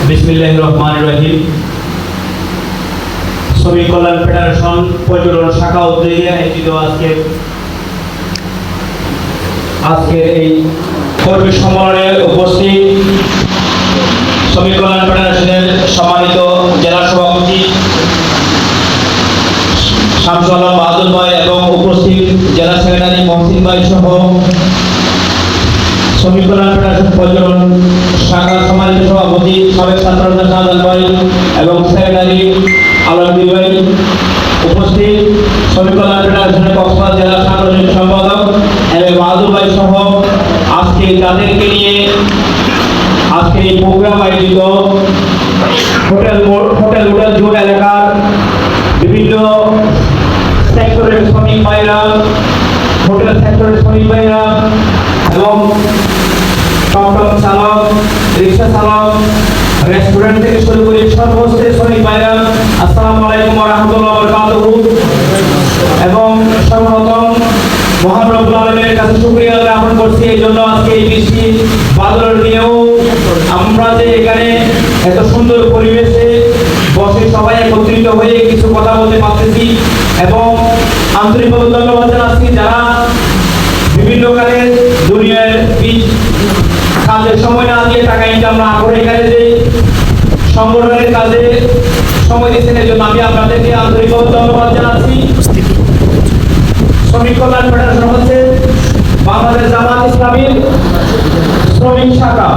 বিসমিল্লাহির রহমানির রহিম। শ্রমিক কল্যাণ ফেডারেশন পর্যটন শাখা উদ্যোগে আয়োজিত আজকের এই কর্মী সম্মেলনে উপস্থিত শ্রমিক কল্যাণ ফেডারেশনের সম্মানিত জেলা সভাপতি শামসুল আলম বাহাদুর ভাই এবং উপস্থিত জেলা সেক্রেটারি মহসিন ভাই সহ শ্রমিক কল্যাণ ফেডারেশন পর্যটন শাখার সম্মানিত সভাপতি সাবেক ছাত্রনেতা শাহজাহান ভাই এবং সেক্রেটারি আলমগীর ভাই, উপস্থিত শ্রমিক কল্যাণ ফেডারেশনের কক্সবাজার জেলা সাংগঠনিক সম্পাদক এবং বাহাদুর ভাই সহ আজকে তাদেরকে নিয়ে আজকে এই প্রোগ্রাম আয়োজিত হোটেল জোন এলাকার বিভিন্ন সেক্টরের শ্রমিক ভাইরা, হোটেল সেক্টরের শ্রমিক ভাইরা এবং টমটম চালক, রিক্সা চালক, রেস্টুরেন্ট থেকে শুরু করে সর্বস্তরের শ্রমিক ভাইরা, আসসালামু আলাইকুম ওয়া রাহমাতুল্লাহি ওয়া বারাকাতুহু। এবং সর্বপ্রথম মহান রব্বুল আলামিনের কাছে শুকরিয়া জ্ঞাপন করছি এই জন্য আজকে এই বৃষ্টি বাদলের দিনেও আমরা যে এখানে এত সুন্দর পরিবেশে বসে সবাই একত্রিত হয়ে কিছু কথা বলতে পারতেছি এবং আন্তরিকভাবে ধন্যবাদ জানাচ্ছি যারা বিভিন্ন কালে দুনিয়ার কাজের সময় না দিয়ে টাকা ইনকাম না করে এখানে যে সংগঠনের কাজে সময় দিচ্ছেন এর জন্য আমি আপনাদেরকে আন্তরিকভাবে ধন্যবাদ জানাচ্ছি। শ্রমিক কল্যাণ ফেডারেশন হচ্ছে বাংলাদেশ জামাত ইসলামীর শ্রমিক শাখা।